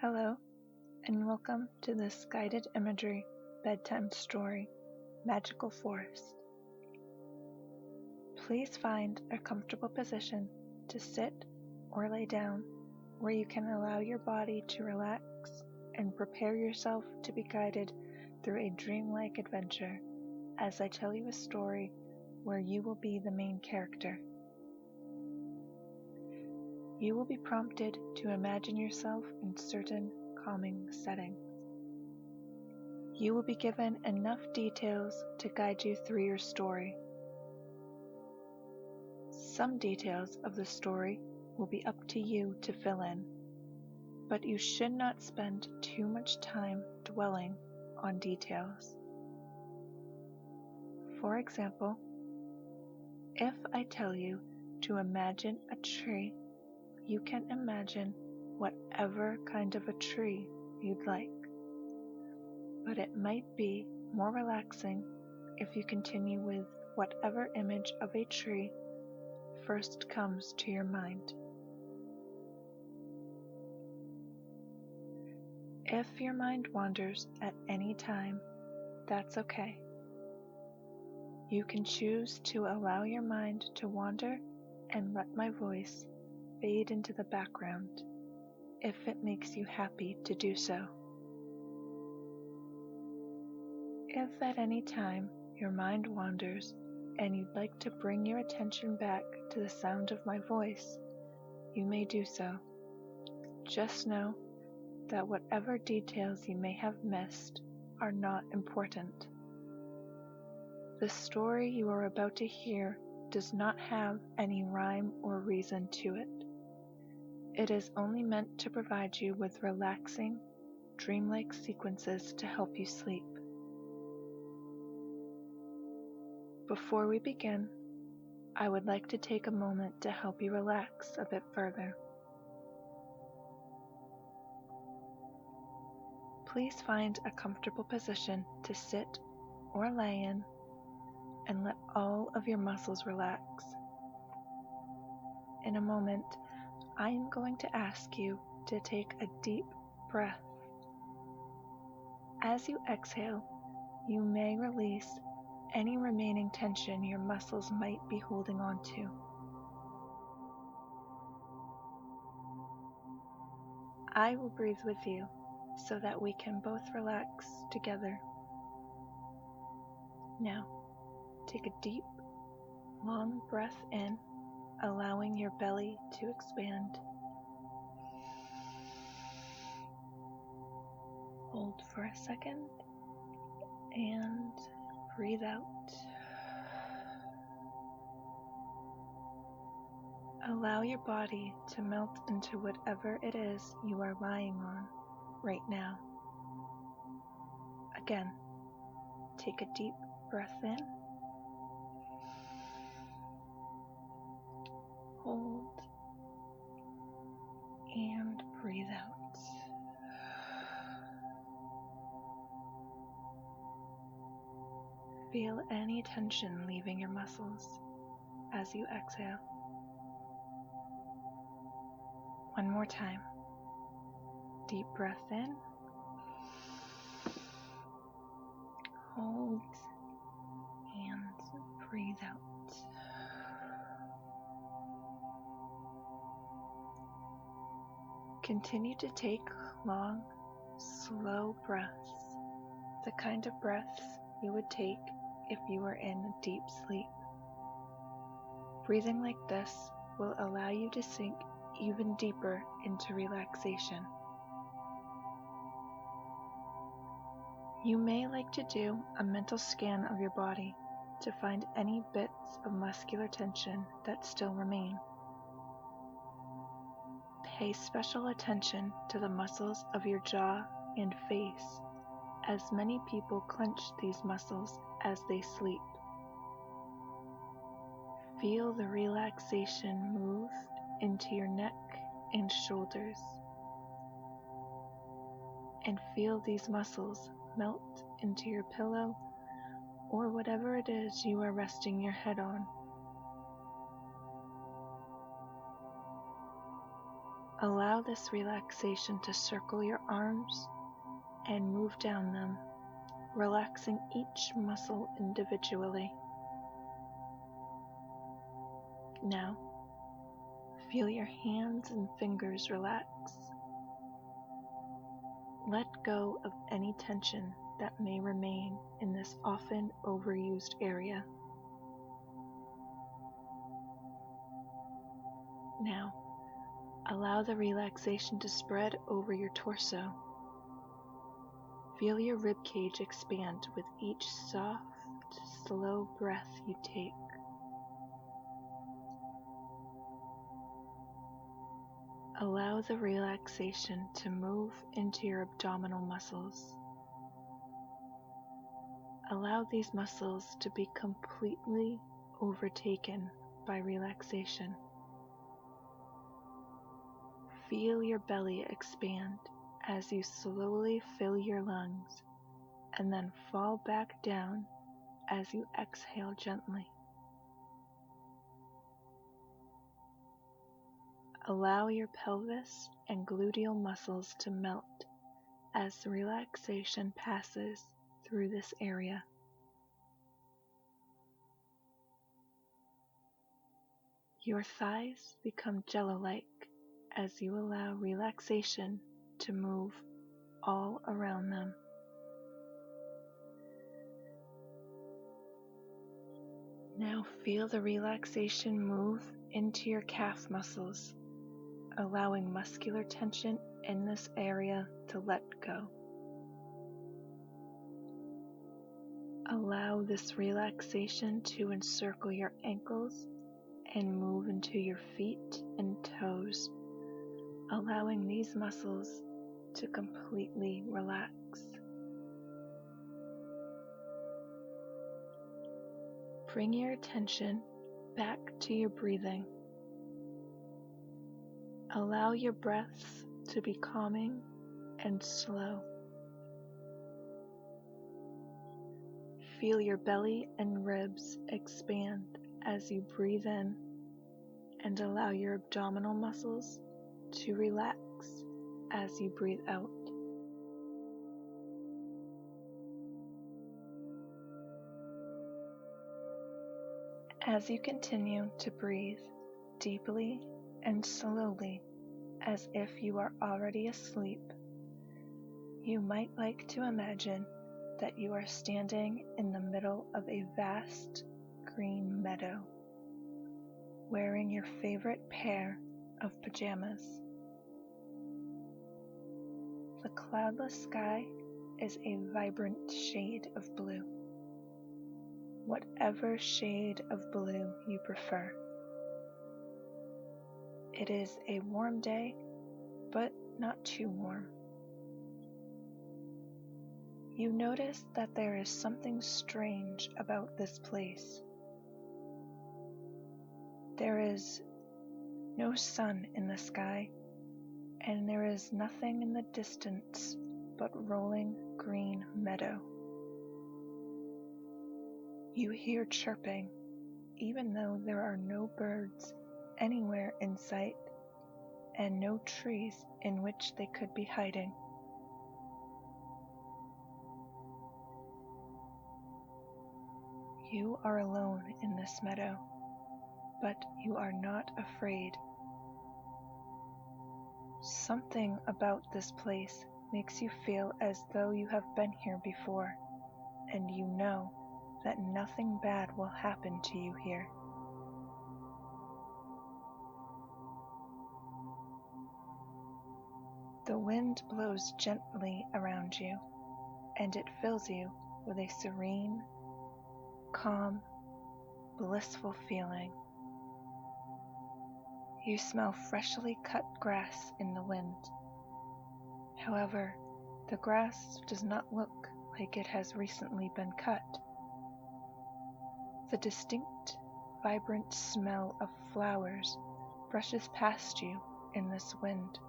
Hello, and welcome to this guided imagery bedtime story, Magical Forest. Please find a comfortable position to sit or lay down where you can allow your body to relax and prepare yourself to be guided through a dreamlike adventure as I tell you a story where you will be the main character. You will be prompted to imagine yourself in certain calming settings. You will be given enough details to guide you through your story. Some details of the story will be up to you to fill in, but you should not spend too much time dwelling on details. For example, if I tell you to imagine a tree, you can imagine whatever kind of a tree you'd like, but it might be more relaxing if you continue with whatever image of a tree first comes to your mind. If your mind wanders at any time, that's okay. You can choose to allow your mind to wander and let my voice fade into the background if it makes you happy to do so. If at any time your mind wanders and you'd like to bring your attention back to the sound of my voice, you may do so. Just know that whatever details you may have missed are not important. The story you are about to hear does not have any rhyme or reason to it. It is only meant to provide you with relaxing, dreamlike sequences to help you sleep. Before we begin, I would like to take a moment to help you relax a bit further. Please find a comfortable position to sit or lay in and let all of your muscles relax. In a moment, I am going to ask you to take a deep breath. As you exhale, you may release any remaining tension your muscles might be holding on to. I will breathe with you so that we can both relax together. Now, take a deep, long breath in, allowing your belly to expand. Hold for a second and breathe out. Allow your body to melt into whatever it is you are lying on right now. Again, take a deep breath in. Hold and breathe out. Feel any tension leaving your muscles as you exhale. One more time. Deep breath in. Hold and breathe out. Continue to take long, slow breaths, the kind of breaths you would take if you were in a deep sleep. Breathing like this will allow you to sink even deeper into relaxation. You may like to do a mental scan of your body to find any bits of muscular tension that still remain. Pay special attention to the muscles of your jaw and face, as many people clench these muscles as they sleep. Feel the relaxation move into your neck and shoulders, and feel these muscles melt into your pillow or whatever it is you are resting your head on. Allow this relaxation to circle your arms and move down them, relaxing each muscle individually. Now, feel your hands and fingers relax. Let go of any tension that may remain in this often overused area. Now, allow the relaxation to spread over your torso. Feel your ribcage expand with each soft, slow breath you take. Allow the relaxation to move into your abdominal muscles. Allow these muscles to be completely overtaken by relaxation. Feel your belly expand as you slowly fill your lungs and then fall back down as you exhale gently. Allow your pelvis and gluteal muscles to melt as the relaxation passes through this area. Your thighs become jello-like as you allow relaxation to move all around them. Now feel the relaxation move into your calf muscles, allowing muscular tension in this area to let go. Allow this relaxation to encircle your ankles and move into your feet and toes, allowing these muscles to completely relax. Bring your attention back to your breathing. Allow your breaths to be calming and slow. Feel your belly and ribs expand as you breathe in, and allow your abdominal muscles to relax as you breathe out. As you continue to breathe deeply and slowly as if you are already asleep, you might like to imagine that you are standing in the middle of a vast green meadow, wearing your favorite pair of pajamas. The cloudless sky is a vibrant shade of blue, whatever shade of blue you prefer. It is a warm day, but not too warm. You notice that there is something strange about this place. There is no sun in the sky, and there is nothing in the distance but rolling green meadow. You hear chirping, even though there are no birds anywhere in sight and no trees in which they could be hiding. You are alone in this meadow, but you are not afraid. Something about this place makes you feel as though you have been here before, and you know that nothing bad will happen to you here. The wind blows gently around you, and it fills you with a serene, calm, blissful feeling. You smell freshly cut grass in the wind. However, the grass does not look like it has recently been cut. The distinct, vibrant smell of flowers brushes past you in this wind,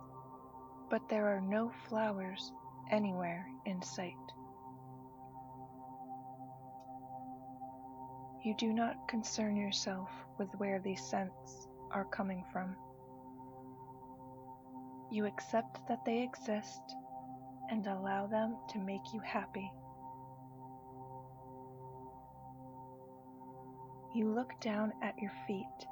but there are no flowers anywhere in sight. You do not concern yourself with where these scents are coming from. You accept that they exist and allow them to make you happy. You look down at your feet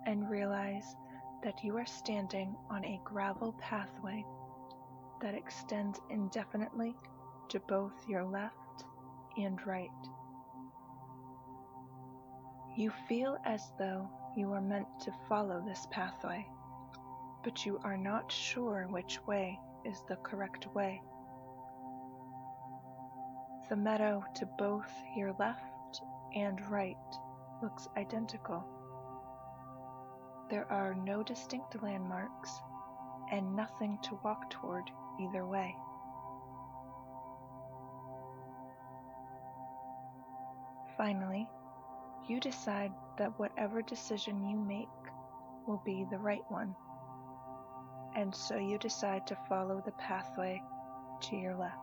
and realize that you are standing on a gravel pathway that extends indefinitely to both your left and right. You feel as though you are meant to follow this pathway, but you are not sure which way is the correct way. The meadow to both your left and right looks identical. There are no distinct landmarks and nothing to walk toward either way. Finally, you decide that whatever decision you make will be the right one, and so you decide to follow the pathway to your left.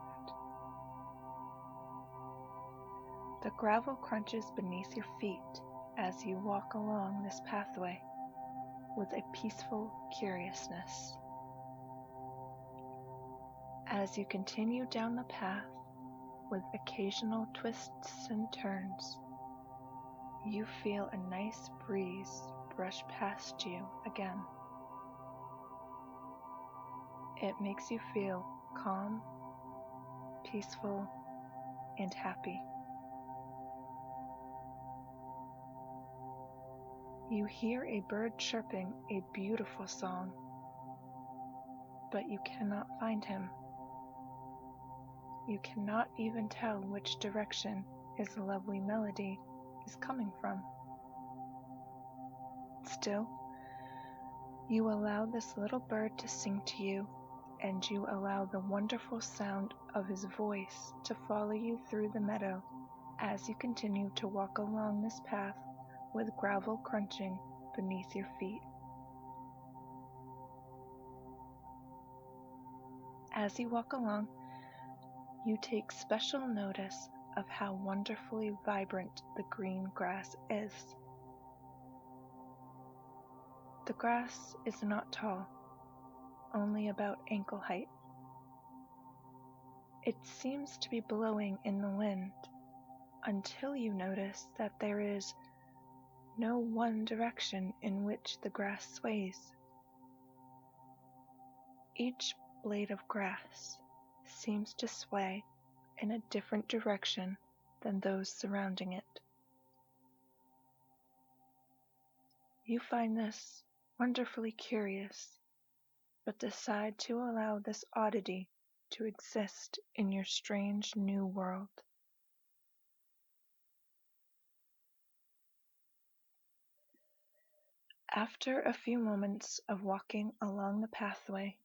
The gravel crunches beneath your feet as you walk along this pathway with a peaceful curiousness. As you continue down the path with occasional twists and turns, you feel a nice breeze brush past you again. It makes you feel calm, peaceful, and happy. You hear a bird chirping a beautiful song, but you cannot find him. You cannot even tell which direction his lovely melody is coming from. Still, you allow this little bird to sing to you, and you allow the wonderful sound of his voice to follow you through the meadow as you continue to walk along this path with gravel crunching beneath your feet. As you walk along, you take special notice of how wonderfully vibrant the green grass is. The grass is not tall, only about ankle height. It seems to be blowing in the wind until you notice that there is no one direction in which the grass sways. Each blade of grass seems to sway in a different direction than those surrounding it. You find this wonderfully curious, but decide to allow this oddity to exist in your strange new world. After a few moments of walking along the pathway,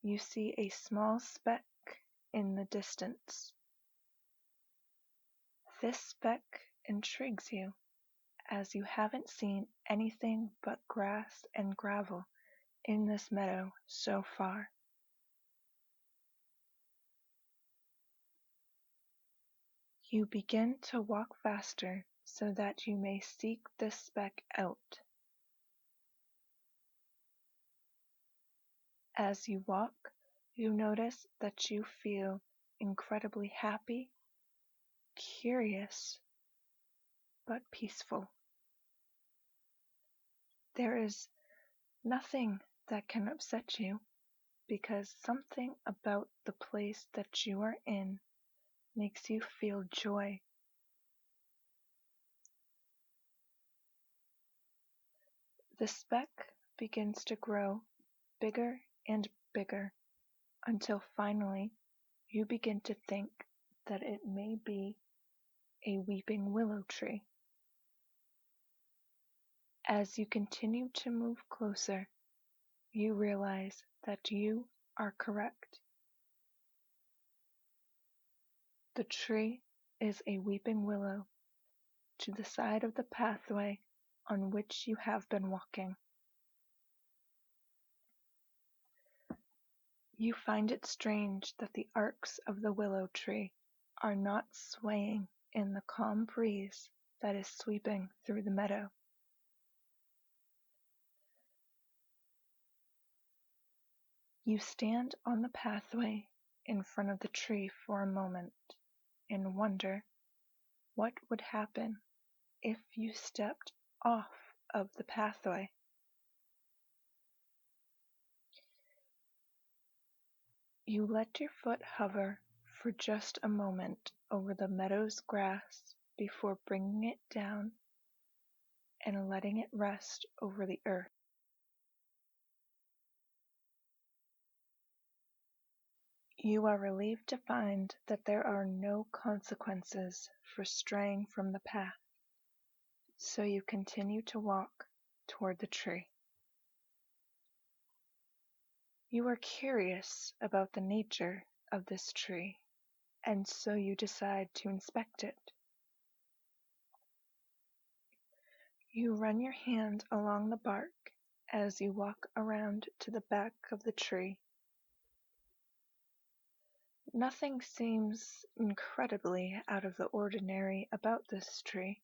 you see a small speck in the distance. This speck intrigues you, as you haven't seen anything but grass and gravel in this meadow so far. You begin to walk faster so that you may seek this speck out. As you walk, you notice that you feel incredibly happy, curious, but peaceful. There is nothing that can upset you because something about the place that you are in makes you feel joy. The speck begins to grow bigger and bigger until finally you begin to think that it may be a weeping willow tree. As you continue to move closer, you realize that you are correct. The tree is a weeping willow to the side of the pathway on which you have been walking. You find it strange that the arcs of the willow tree are not swaying in the calm breeze that is sweeping through the meadow. You stand on the pathway in front of the tree for a moment and wonder what would happen if you stepped off of the pathway. You let your foot hover for just a moment over the meadow's grass before bringing it down and letting it rest over the earth. You are relieved to find that there are no consequences for straying from the path, so you continue to walk toward the tree. You are curious about the nature of this tree, and so you decide to inspect it. You run your hand along the bark as you walk around to the back of the tree. Nothing seems incredibly out of the ordinary about this tree,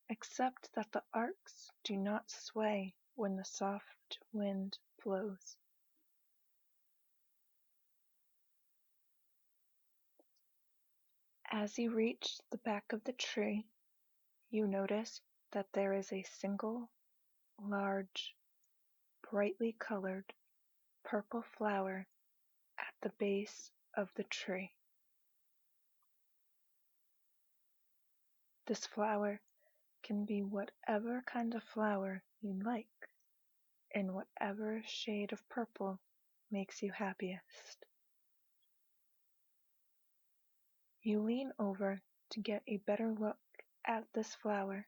except that the arcs do not sway when the soft wind blows. As you reach the back of the tree, you notice that there is a single, large, brightly colored purple flower at the base of the tree. This flower can be whatever kind of flower you like, and whatever shade of purple makes you happiest. You lean over to get a better look at this flower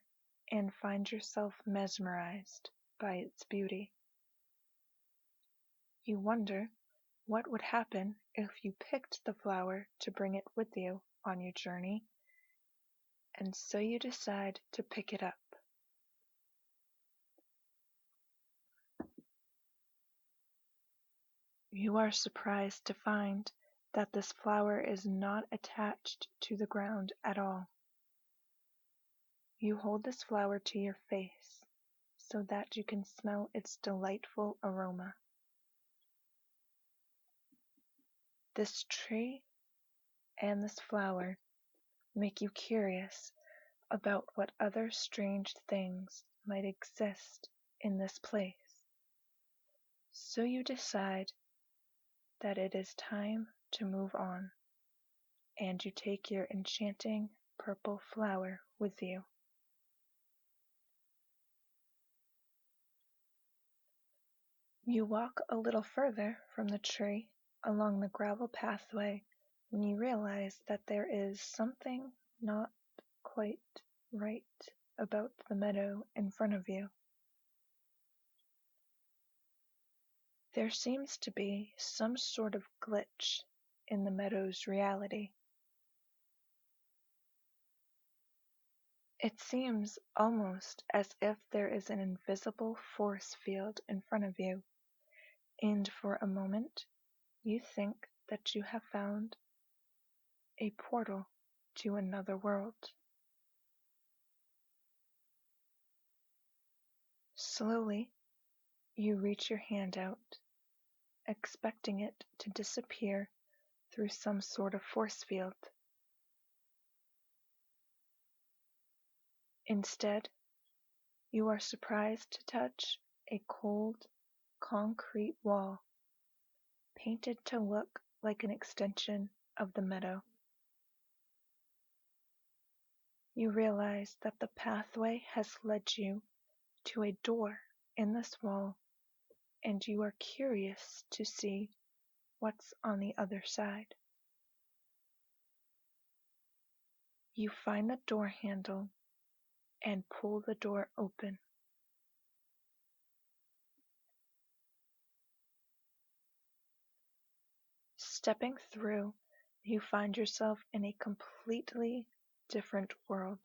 and find yourself mesmerized by its beauty. You wonder what would happen if you picked the flower to bring it with you on your journey, and so you decide to pick it up. You are surprised to find that this flower is not attached to the ground at all. You hold this flower to your face so that you can smell its delightful aroma. This tree and this flower make you curious about what other strange things might exist in this place. So you decide that it is time to move on, and you take your enchanting purple flower with you. You walk a little further from the tree along the gravel pathway when you realize that there is something not quite right about the meadow in front of you. There seems to be some sort of glitch in the meadow's reality. It seems almost as if there is an invisible force field in front of you, and for a moment you think that you have found a portal to another world. Slowly, you reach your hand out, expecting it to disappear through some sort of force field. Instead, you are surprised to touch a cold, concrete wall, painted to look like an extension of the meadow. You realize that the pathway has led you to a door in this wall, and you are curious to see what's on the other side. You find the door handle and pull the door open. Stepping through, you find yourself in a completely different world.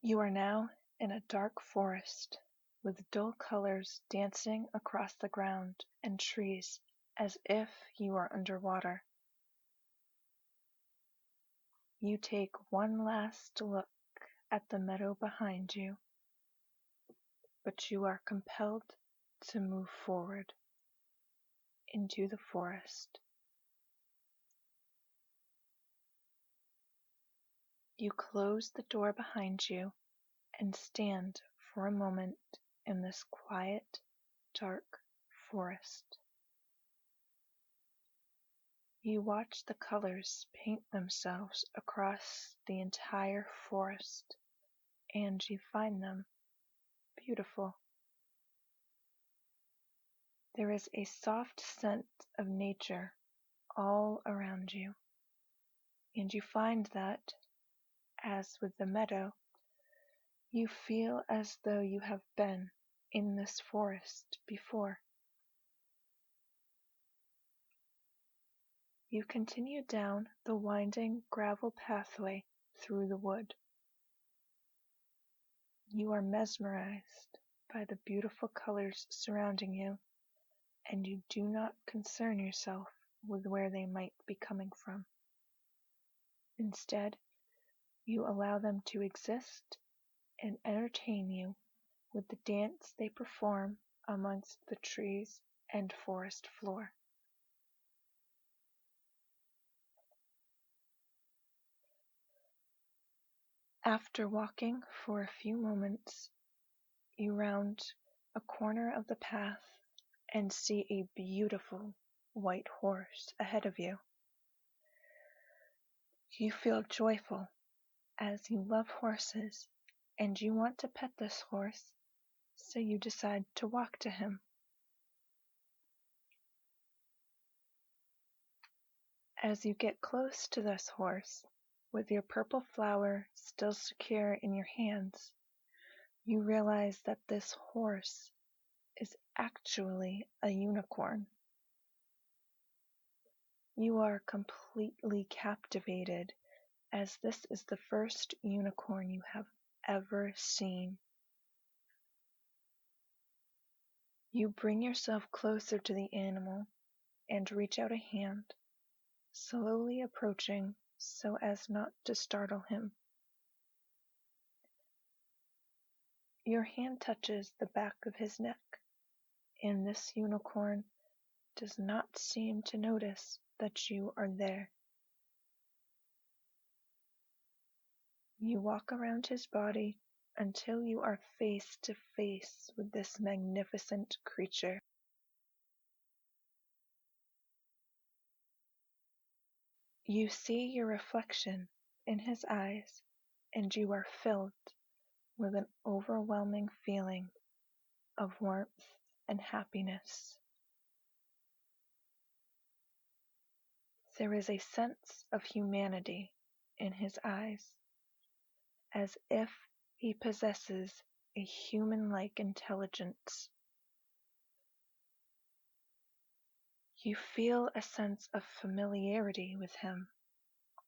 You are now in a dark forest with dull colors dancing across the ground and trees as if you are underwater. You take one last look at the meadow behind you, but you are compelled to move forward into the forest. You close the door behind you and stand for a moment in this quiet, dark forest. You watch the colors paint themselves across the entire forest, and you find them beautiful. There is a soft scent of nature all around you, and you find that, as with the meadow, you feel as though you have been in this forest before. You continue down the winding gravel pathway through the wood. You are mesmerized by the beautiful colors surrounding you, and you do not concern yourself with where they might be coming from. Instead, you allow them to exist and entertain you with the dance they perform amongst the trees and forest floor. After walking for a few moments, you round a corner of the path and see a beautiful white horse ahead of you. You feel joyful as you love horses and you want to pet this horse, so you decide to walk to him. As you get close to this horse, with your purple flower still secure in your hands, you realize that this horse is actually a unicorn. You are completely captivated, as this is the first unicorn you have ever seen. You bring yourself closer to the animal and reach out a hand, slowly approaching so as not to startle him. Your hand touches the back of his neck, and this unicorn does not seem to notice that you are there. You walk around his body until you are face to face with this magnificent creature. You see your reflection in his eyes, and you are filled with an overwhelming feeling of warmth and happiness. There is a sense of humanity in his eyes, as if he possesses a human-like intelligence. You feel a sense of familiarity with him,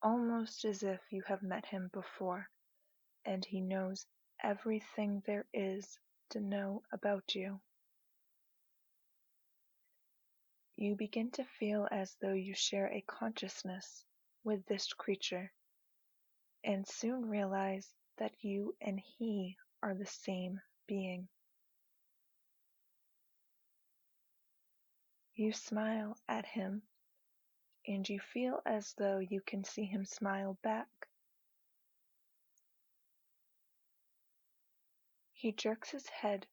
almost as if you have met him before, and he knows everything there is to know about you. You begin to feel as though you share a consciousness with this creature, and soon realize that you and he are the same being. You smile at him, and you feel as though you can see him smile back. He jerks his head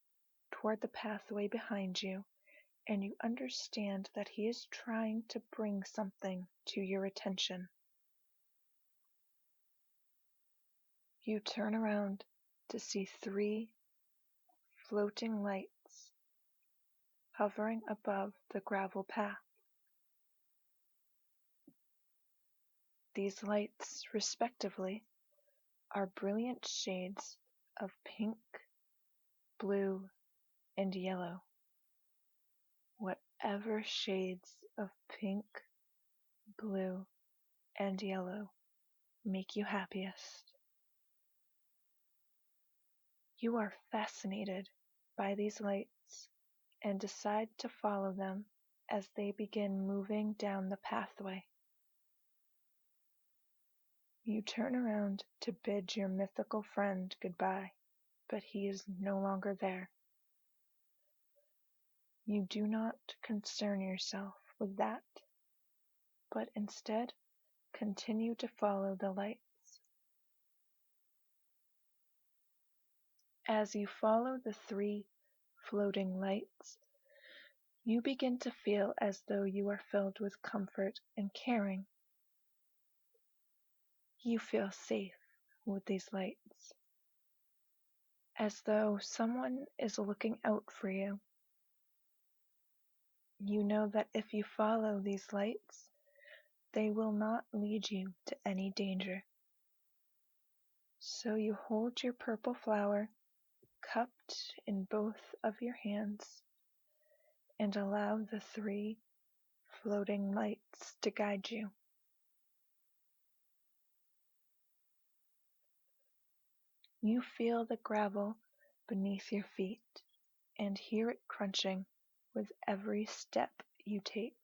toward the pathway behind you, and you understand that he is trying to bring something to your attention. You turn around to see 3 floating lights hovering above the gravel path. These lights, respectively, are brilliant shades of pink, blue, and yellow. Whatever shades of pink, blue, and yellow make you happiest. You are fascinated by these lights and decide to follow them as they begin moving down the pathway. You turn around to bid your mythical friend goodbye, but he is no longer there. You do not concern yourself with that, but instead continue to follow the lights. As you follow the 3 floating lights, you begin to feel as though you are filled with comfort and caring. You feel safe with these lights, as though someone is looking out for you. You know that if you follow these lights, they will not lead you to any danger. So you hold your purple flower cupped in both of your hands and allow the 3 floating lights to guide you. You feel the gravel beneath your feet and hear it crunching with every step you take.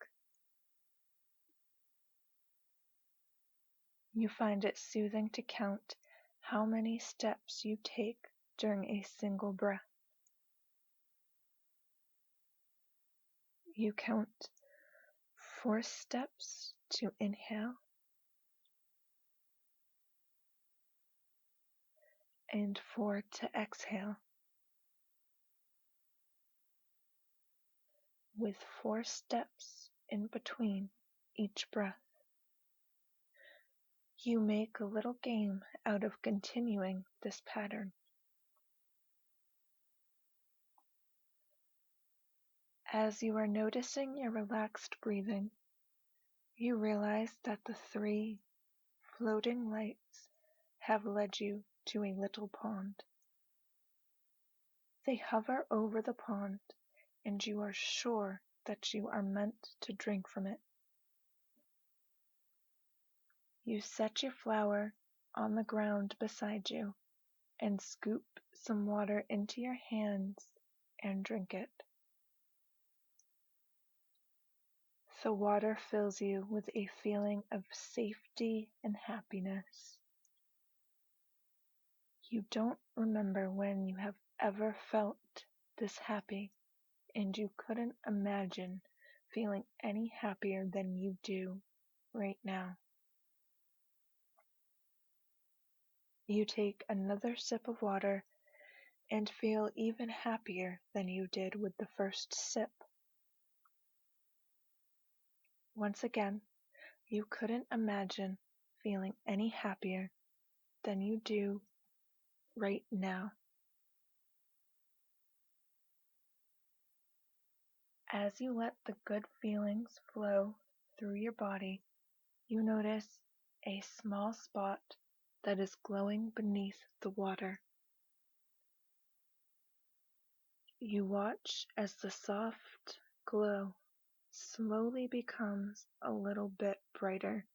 You find it soothing to count how many steps you take during a single breath. You count 4 steps to inhale and 4 to exhale, with 4 steps in between each breath. You make a little game out of continuing this pattern. As you are noticing your relaxed breathing, you realize that the 3 floating lights have led you to a little pond. They hover over the pond, and you are sure that you are meant to drink from it. You set your flower on the ground beside you and scoop some water into your hands and drink it. The water fills you with a feeling of safety and happiness. You don't remember when you have ever felt this happy, and you couldn't imagine feeling any happier than you do right now. You take another sip of water and feel even happier than you did with the first sip. Once again, you couldn't imagine feeling any happier than you do right now. As you let the good feelings flow through your body, you notice a small spot that is glowing beneath the water. You watch as the soft glow slowly becomes a little bit brighter.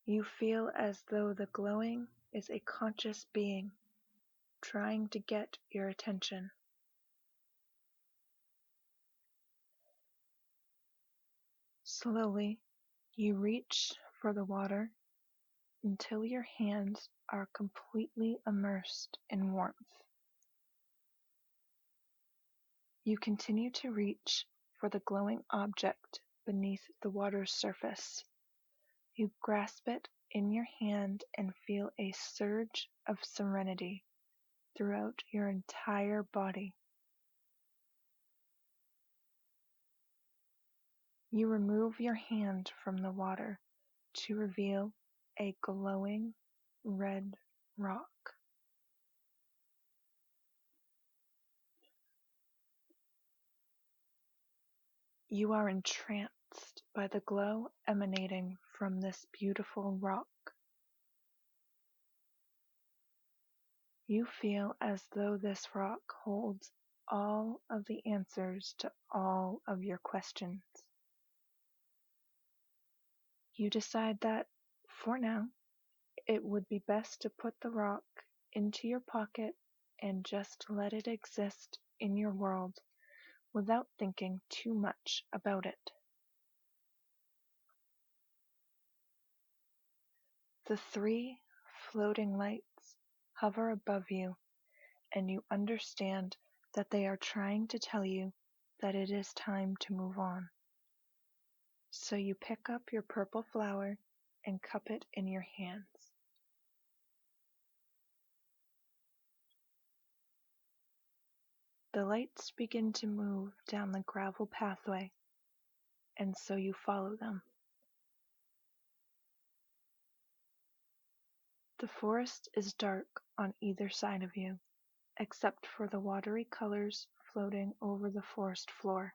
You feel as though the glowing is a conscious being trying to get your attention. Slowly, you reach for the water until your hands are completely immersed in warmth. You continue to reach for the glowing object beneath the water's surface. You grasp it in your hand and feel a surge of serenity throughout your entire body. You remove your hand from the water to reveal a glowing red rock. You are entranced by the glow emanating from this beautiful rock. You feel as though this rock holds all of the answers to all of your questions. You decide that, for now, it would be best to put the rock into your pocket and just let it exist in your world without thinking too much about it. The 3 floating lights hover above you, and you understand that they are trying to tell you that it is time to move on. So you pick up your purple flower and cup it in your hands. The lights begin to move down the gravel pathway, and so you follow them. The forest is dark on either side of you, except for the watery colors floating over the forest floor.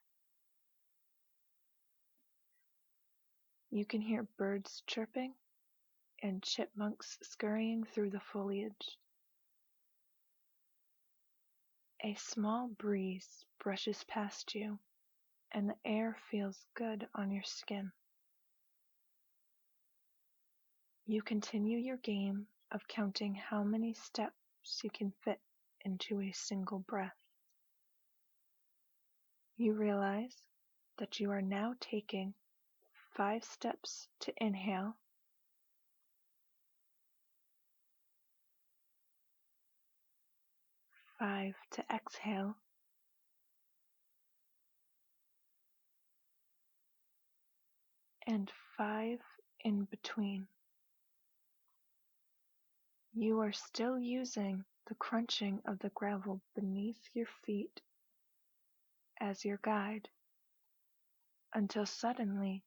You can hear birds chirping and chipmunks scurrying through the foliage. A small breeze brushes past you, and the air feels good on your skin. You continue your game of counting how many steps you can fit into a single breath. You realize that you are now taking 5 steps to inhale, 5 to exhale, and 5 in between. You are still using the crunching of the gravel beneath your feet as your guide until suddenly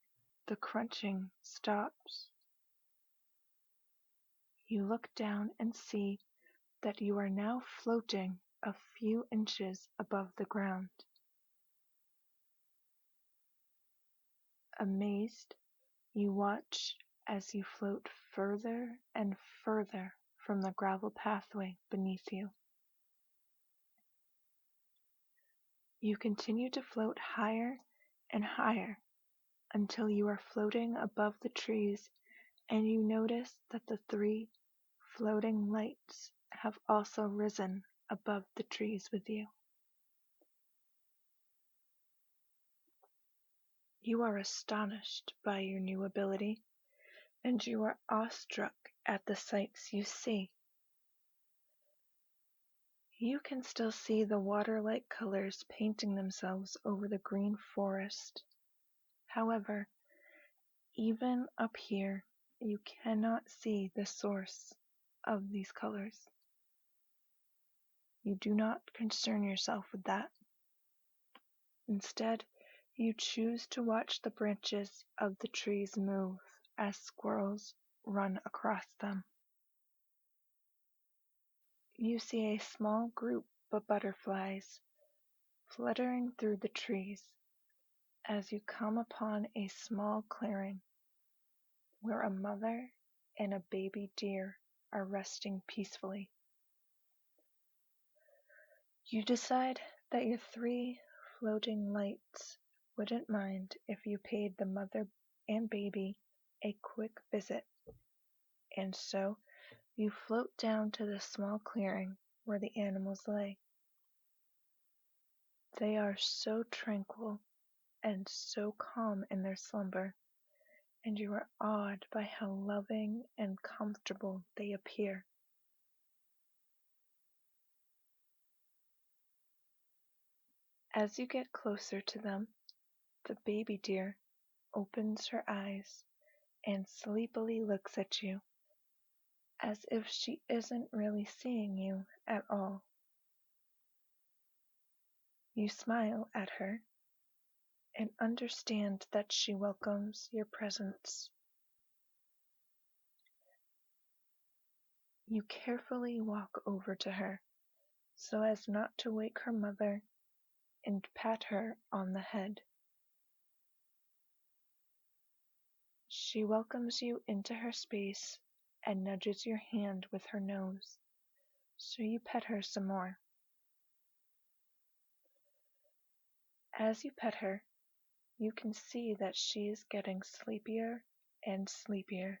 the crunching stops. You look down and see that you are now floating a few inches above the ground. Amazed, you watch as you float further and further from the gravel pathway beneath you. You continue to float higher and higher until you are floating above the trees, and you notice that the 3 floating lights have also risen above the trees with you. You are astonished by your new ability, and you are awestruck at the sights you see. You can still see the water-like colors painting themselves over the green forest. However, even up here, you cannot see the source of these colors. You do not concern yourself with that. Instead, you choose to watch the branches of the trees move as squirrels run across them. You see a small group of butterflies fluttering through the trees as you come upon a small clearing where a mother and a baby deer are resting peacefully. You decide that your 3 floating lights wouldn't mind if you paid the mother and baby a quick visit, and so you float down to the small clearing where the animals lay. They are so tranquil and so calm in their slumber, and you are awed by how loving and comfortable they appear. As you get closer to them, the baby deer opens her eyes and sleepily looks at you, as if she isn't really seeing you at all. You smile at her and understand that she welcomes your presence. You carefully walk over to her so as not to wake her mother and pat her on the head. She welcomes you into her space and nudges your hand with her nose, so you pet her some more. As you pet her, you can see that she is getting sleepier and sleepier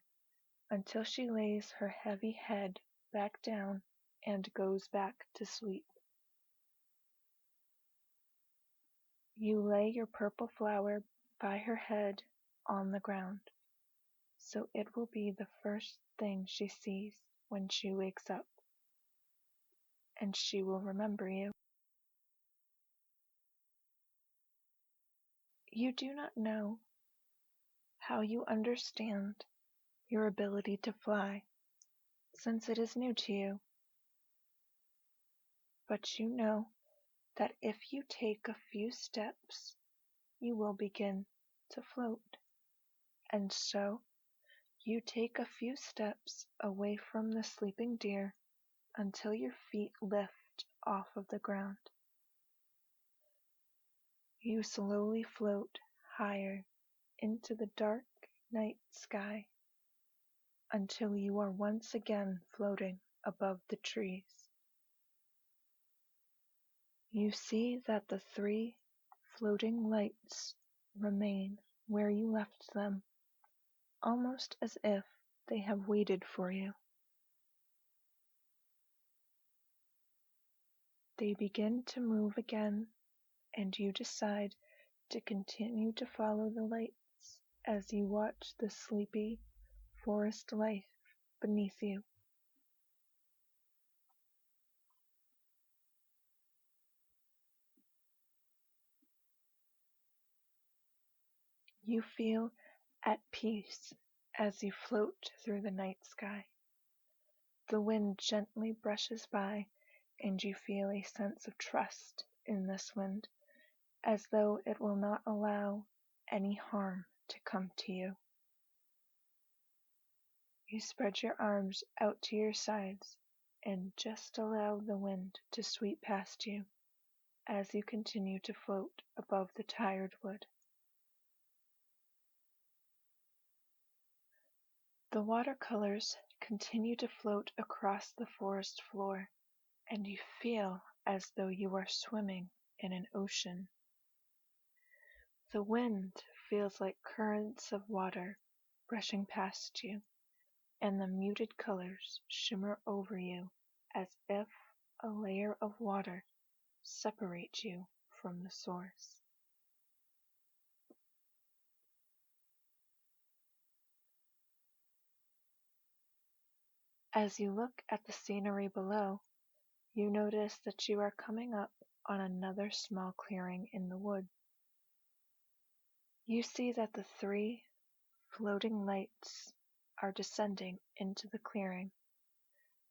until she lays her heavy head back down and goes back to sleep. You lay your purple flower by her head on the ground, so it will be the first thing she sees when she wakes up, and she will remember you. You do not know how you understand your ability to fly, since it is new to you, but you know that if you take a few steps, you will begin to float. And so, you take a few steps away from the sleeping deer until your feet lift off of the ground. You slowly float higher into the dark night sky until you are once again floating above the trees. You see that the 3 floating lights remain where you left them, almost as if they have waited for you. They begin to move again, and you decide to continue to follow the lights as you watch the sleepy forest life beneath you. You feel at peace as you float through the night sky. The wind gently brushes by, and you feel a sense of trust in this wind, as though it will not allow any harm to come to you. You spread your arms out to your sides and just allow the wind to sweep past you as you continue to float above the tired wood. The watercolors continue to float across the forest floor, and you feel as though you are swimming in an ocean. The wind feels like currents of water brushing past you, and the muted colors shimmer over you as if a layer of water separates you from the source. As you look at the scenery below, you notice that you are coming up on another small clearing in the wood. You see that the 3 floating lights are descending into the clearing,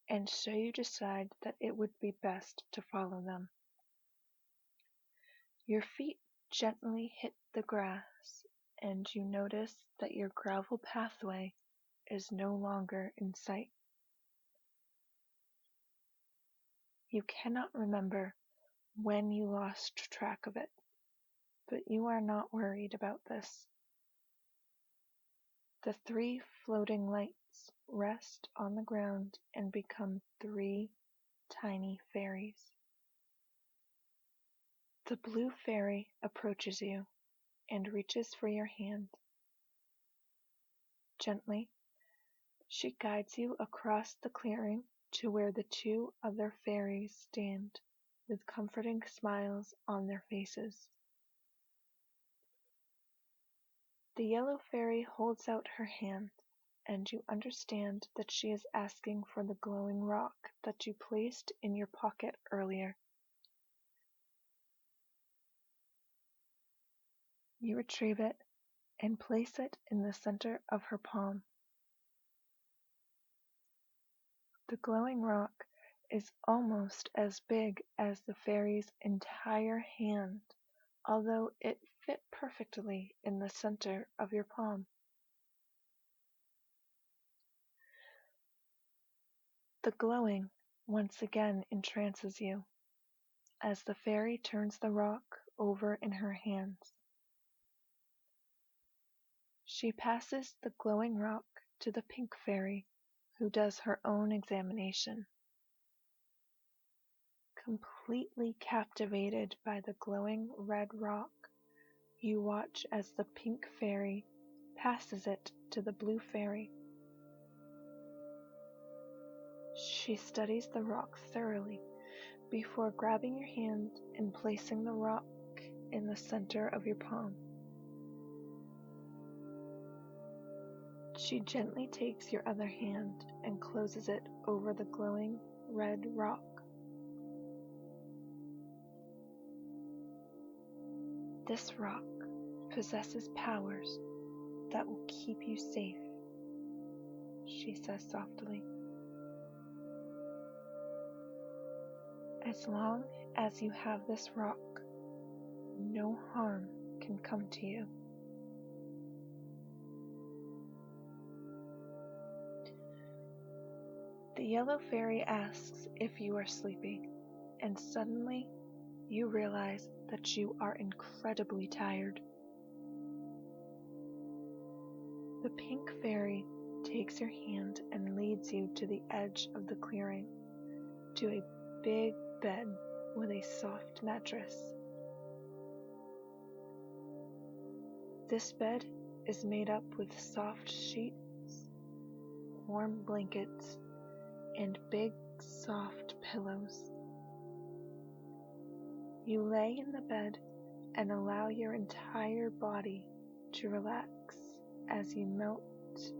and so you decide that it would be best to follow them. Your feet gently hit the grass, and you notice that your gravel pathway is no longer in sight. You cannot remember when you lost track of it, but you are not worried about this. The 3 floating lights rest on the ground and become 3 tiny fairies. The blue fairy approaches you and reaches for your hand. Gently, she guides you across the clearing to where the 2 other fairies stand with comforting smiles on their faces. The yellow fairy holds out her hand, and you understand that she is asking for the glowing rock that you placed in your pocket earlier. You retrieve it and place it in the center of her palm. The glowing rock is almost as big as the fairy's entire hand, although it fit perfectly in the center of your palm. The glowing once again entrances you as the fairy turns the rock over in her hands. She passes the glowing rock to the pink fairy, who does her own examination. Completely captivated by the glowing red rock, you watch as the pink fairy passes it to the blue fairy. She studies the rock thoroughly before grabbing your hand and placing the rock in the center of your palm. She gently takes your other hand and closes it over the glowing red rock. This rock possesses powers that will keep you safe, she says softly. As long as you have this rock, no harm can come to you. The yellow fairy asks if you are sleeping, and suddenly you realize that you are incredibly tired. The pink fairy takes your hand and leads you to the edge of the clearing, to a big bed with a soft mattress. This bed is made up with soft sheets, warm blankets, and big soft pillows. You lay in the bed and allow your entire body to relax as you melt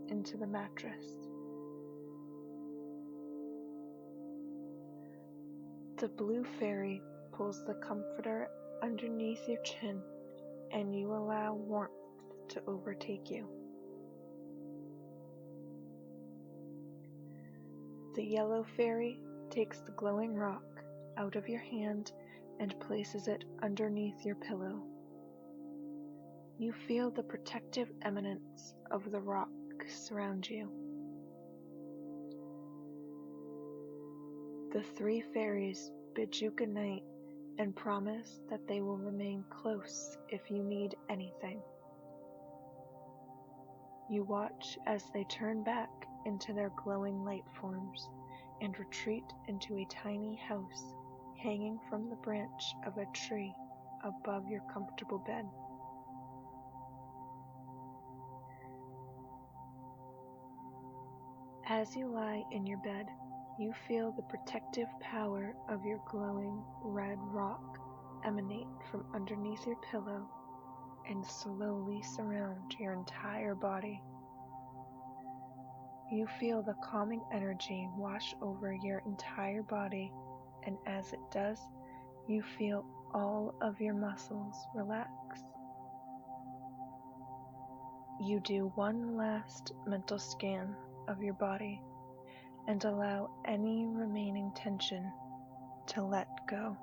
into the mattress. The blue fairy pulls the comforter underneath your chin, and you allow warmth to overtake you. The yellow fairy takes the glowing rock out of your hand and places it underneath your pillow. You feel the protective eminence of the rock surround you. The three fairies bid you good night and promise that they will remain close if you need anything. You watch as they turn back into their glowing light forms and retreat into a tiny house hanging from the branch of a tree above your comfortable bed. As you lie in your bed, you feel the protective power of your glowing red rock emanate from underneath your pillow and slowly surround your entire body. You feel the calming energy wash over your entire body, and as it does, you feel all of your muscles relax. You do one last mental scan of your body and allow any remaining tension to let go.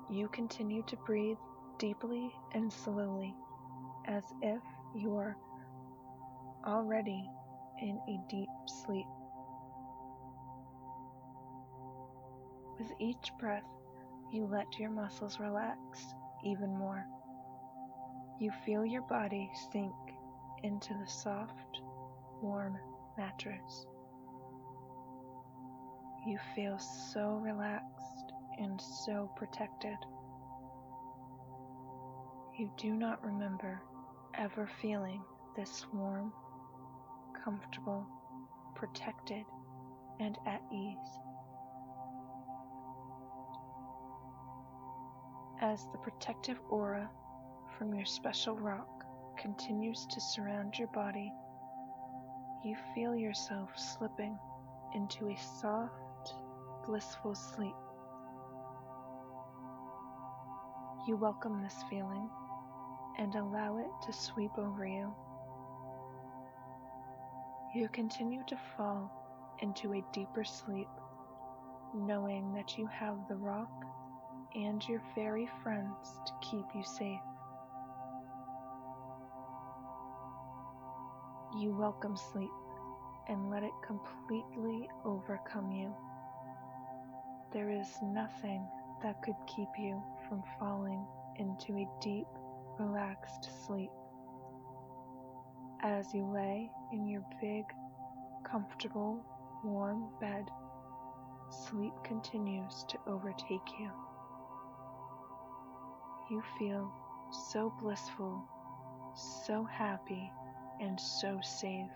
You continue to breathe deeply and slowly, as if you are already in a deep sleep. With each breath, you let your muscles relax even more. You feel your body sink into the soft, warm mattress. You feel so relaxed and so protected. You do not remember ever feeling this warm, comfortable, protected, and at ease. As the protective aura from your special rock continues to surround your body, you feel yourself slipping into a soft, blissful sleep. You welcome this feeling and allow it to sweep over you. You continue to fall into a deeper sleep, knowing that you have the rock and your fairy friends to keep you safe. You welcome sleep and let it completely overcome you. There is nothing that could keep you from falling into a deep, relaxed sleep. As you lay in your big, comfortable, warm bed, sleep continues to overtake you. You feel so blissful, so happy, and so safe.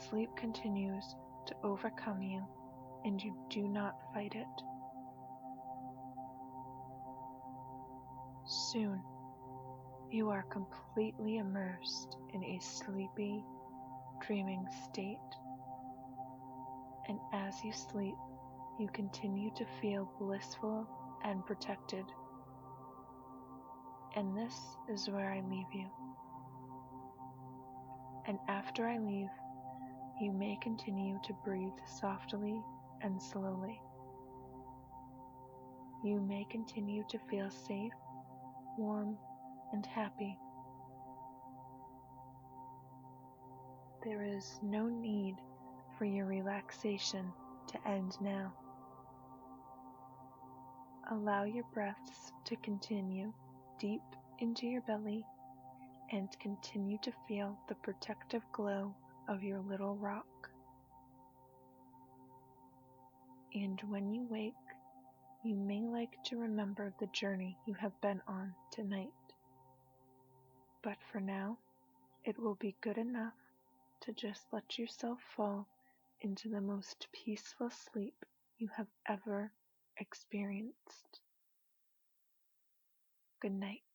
Sleep continues to overcome you, and you do not fight it. Soon, you are completely immersed in a sleepy, dreaming state, and as you sleep, you continue to feel blissful and protected. And this is where I leave you. And after I leave, you may continue to breathe softly and slowly. You may continue to feel safe, warm, and happy. There is no need for your relaxation to end now. Allow your breaths to continue deep into your belly and continue to feel the protective glow of your little rock. And when you wake, you may like to remember the journey you have been on tonight. But for now, it will be good enough to just let yourself fall into the most peaceful sleep you have ever experienced. Good night.